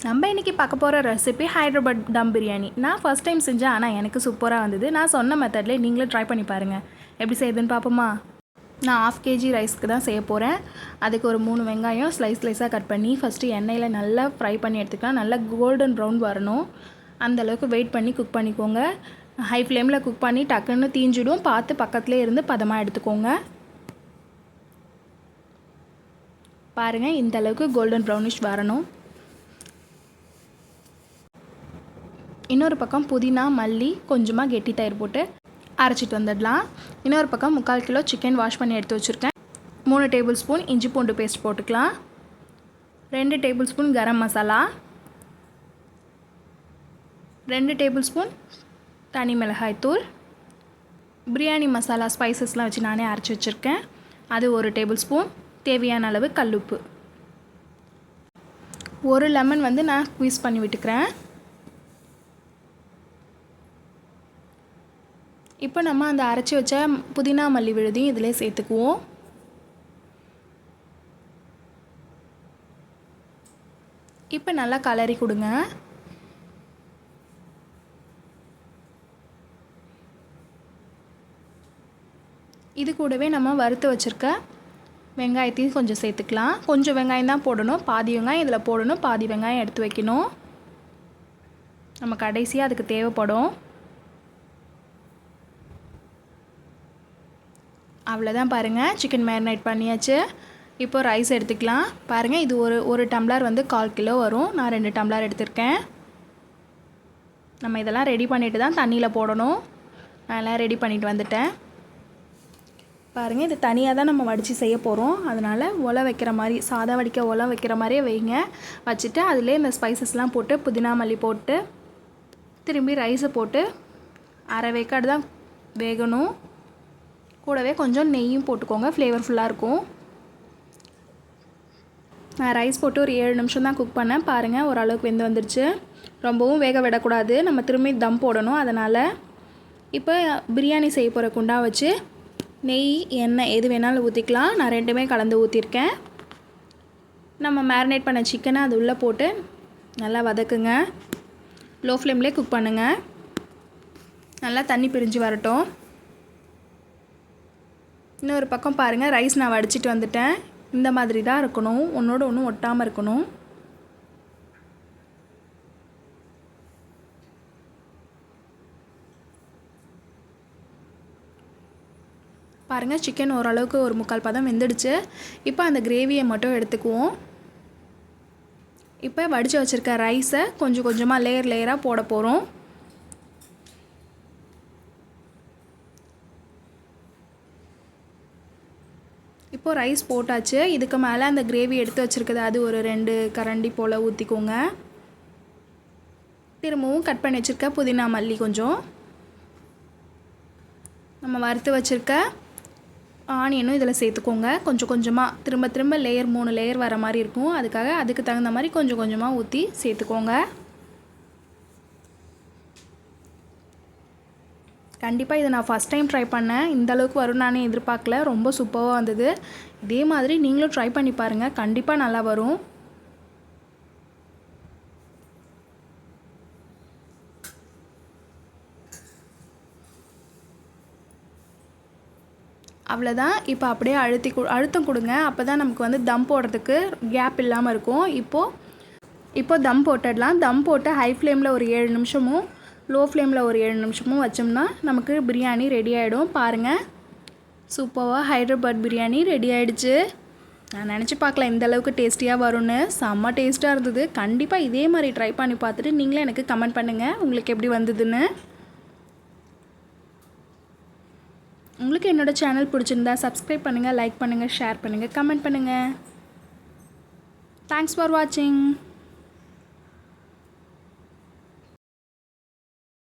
நம்ம இன்றைக்கி பார்க்க போகிற ரெசிபி ஹைதராபாத் தம் பிரியாணி. நான் ஃபஸ்ட் டைம் செஞ்சேன், ஆனால் எனக்கு சூப்பராக வந்தது. நான் சொன்ன மெத்தட்லேயே நீங்களும் ட்ரை பண்ணி பாருங்கள். எப்படி செய்யுதுன்னு பார்ப்போமா? நான் 1/2 kg ரைஸ்க்கு தான் செய்ய போகிறேன். அதுக்கு ஒரு 3 வெங்காயம் ஸ்லைஸாக கட் பண்ணி ஃபஸ்ட்டு எண்ணெயில் நல்லா ஃப்ரை பண்ணி எடுத்துக்கலாம். நல்லா கோல்டன் ப்ரௌன் வரணும், அந்தளவுக்கு வெயிட் பண்ணி குக் பண்ணிக்கோங்க. ஹை ஃப்ளேமில் குக் பண்ணி டக்குன்னு தீஞ்சிடும், பார்த்து பக்கத்துலேயே இருந்து பதமாக எடுத்துக்கோங்க. பாருங்கள், இந்த அளவுக்கு கோல்டன் ப்ரௌனிஷ் வரணும். இன்னொரு பக்கம் புதினா, மல்லி, கொஞ்சமாக கெட்டி தயிர் போட்டு அரைச்சிட்டு வந்துடலாம். இன்னொரு பக்கம் 3/4 கிலோ சிக்கன் வாஷ் பண்ணி எடுத்து வச்சுருக்கேன். 3 டேபிள் ஸ்பூன் இஞ்சி பூண்டு பேஸ்ட் போட்டுக்கலாம். 2 table spoon garam masala, 2 table spoon தனி மிளகாய் தூள், பிரியாணி மசாலா ஸ்பைசஸ்லாம் வச்சு நானே அரைச்சி வச்சுருக்கேன், அது 1 டேபிள் ஸ்பூன், தேவையான அளவு கல்லுப்பு. 1 லெமன் நான் ஸ்குவீஸ் பண்ணி விட்டுக்கிறேன். இப்போ நம்ம அந்த அரைச்சி வச்ச புதினா மல்லி விழுதையும் இதிலே சேர்த்துக்குவோம். இப்போ நல்லா கலரி கொடுங்க. இது கூடவே நம்ம வறுத்து வச்சுருக்க வெங்காயத்தையும் கொஞ்சம் சேர்த்துக்கலாம். கொஞ்சம் வெங்காயம் தான் போடணும், பாதி வெங்காயம் இதில் போடணும், பாதி வெங்காயம் எடுத்து வைக்கணும். நம்ம கடைசியாக அதுக்கு தேவைப்படும். அவ்வளோதான், பாருங்கள், சிக்கன் மேரினேட் பண்ணியாச்சு. இப்போ ரைஸ் எடுத்துக்கலாம். பாருங்கள், இது ஒரு டம்ளர் 1/4 கிலோ வரும். நான் 2 டம்ளர் எடுத்திருக்கேன். நம்ம இதெல்லாம் ரெடி பண்ணிவிட்டு தான் தண்ணியில் போடணும். நான் எல்லாம் ரெடி பண்ணிவிட்டு வந்துட்டேன். பாருங்கள், இது தனியாக தான் நம்ம வடித்து செய்ய போகிறோம். அதனால் ஒலை வைக்கிற மாதிரி, சாதம் வடிக்க ஒலை வைக்கிற மாதிரியே வைங்க. வச்சுட்டு அதிலே இந்த ஸ்பைசஸ்லாம் போட்டு புதினா மல்லி போட்டு திரும்பி ரைஸை போட்டு அரை வேக்காடு தான் வேகணும். கூடவே கொஞ்சம் நெய்யும் போட்டுக்கோங்க, ஃப்ளேவர்ஃபுல்லாக இருக்கும். நான் ரைஸ் போட்டு ஒரு 7 நிமிஷம் தான் குக் பண்ணேன். பாருங்கள், ஓரளவுக்கு வெந்து வந்துடுச்சு. ரொம்பவும் வேக விடக்கூடாது, நம்ம திரும்பி தம் போடணும். அதனால் இப்போ பிரியாணி செய்ய போகிற குண்டா வச்சு நெய், எண்ணெய் எது வேணாலும் ஊற்றிக்கலாம். நான் 2மே கலந்து ஊற்றிருக்கேன். நம்ம மேரினேட் பண்ண சிக்கனை அது உள்ளே போட்டு நல்லா வதக்குங்க. லோ ஃப்ளேம்லேயே குக் பண்ணுங்கள். நல்லா தண்ணி பிரிஞ்சு வரட்டும். இன்னொரு பக்கம் பாருங்கள், ரைஸ் நான் வடிச்சிட்டு வந்துட்டேன். இந்த மாதிரி தான் இருக்கணும், ஒன்றோடு ஒன்று ஒட்டாமல் இருக்கணும். பாருங்கள், சிக்கன் ஓரளவுக்கு ஒரு 3/4 பதம் வெந்துடுச்சு. இப்போ அந்த கிரேவியை மட்டும் எடுத்துக்குவோம். இப்போ வடித்து வச்சுருக்க ரைஸை கொஞ்சம் கொஞ்சமாக லேயராக போட போகிறோம். இப்போது ரைஸ் போட்டாச்சு. இதுக்கு மேலே அந்த கிரேவி எடுத்து வச்சுருக்குது அது ஒரு 2 கரண்டி போல் ஊற்றிக்கோங்க. திரும்பவும் கட் பண்ணி வச்சுருக்க புதினா மல்லி கொஞ்சம், நம்ம வறுத்து வச்சுருக்க ஆனியனும் இதில் சேர்த்துக்கோங்க. கொஞ்சம் கொஞ்சமாக திரும்ப லேயர் 3 லேயர் வர மாதிரி இருக்கும். அதுக்கு தகுந்த மாதிரி கொஞ்சம் கொஞ்சமாக ஊற்றி சேர்த்துக்கோங்க. கண்டிப்பாக இதை நான் ஃபஸ்ட் டைம் ட்ரை பண்ணேன். இந்த அளவுக்கு வரும் நானே எதிர்பார்க்கல. ரொம்ப சூப்பராக வந்தது. இதே மாதிரி நீங்களும் ட்ரை பண்ணி பாருங்கள், கண்டிப்பாக நல்லா வரும். அவ்வளோதான். இப்போ அப்படியே அழுத்தம் கொடுங்க. அப்போ தான் நமக்கு தம் போடுறதுக்கு கேப் இல்லாமல் இருக்கும். இப்போது தம் போட்டுடலாம். தம் போட்டு ஹை ஃப்ளேமில் ஒரு 7 நிமிஷமும், லோ ஃப்ளேமில் ஒரு 7 நிமிஷமும் வச்சோம்னா நமக்கு பிரியாணி ரெடி ஆகிடும். பாருங்கள், சூப்பராக ஹைதராபாத் பிரியாணி ரெடி ஆகிடுச்சு. நான் நினச்சி பார்க்கல இந்த அளவுக்கு டேஸ்டியாக வரும்னு. செம்ம டேஸ்ட்டாக இருந்தது. கண்டிப்பாக இதே மாதிரி ட்ரை பண்ணி பார்த்துட்டு நீங்களே எனக்கு கமெண்ட் பண்ணுங்கள் உங்களுக்கு எப்படி வந்ததுன்னு. உங்களுக்கு என்னோடய சேனல் பிடிச்சிருந்தா சப்ஸ்கிரைப் பண்ணுங்கள், லைக் பண்ணுங்கள், ஷேர் பண்ணுங்கள், கமெண்ட் பண்ணுங்கள். தேங்க்ஸ் ஃபார் வாட்சிங்.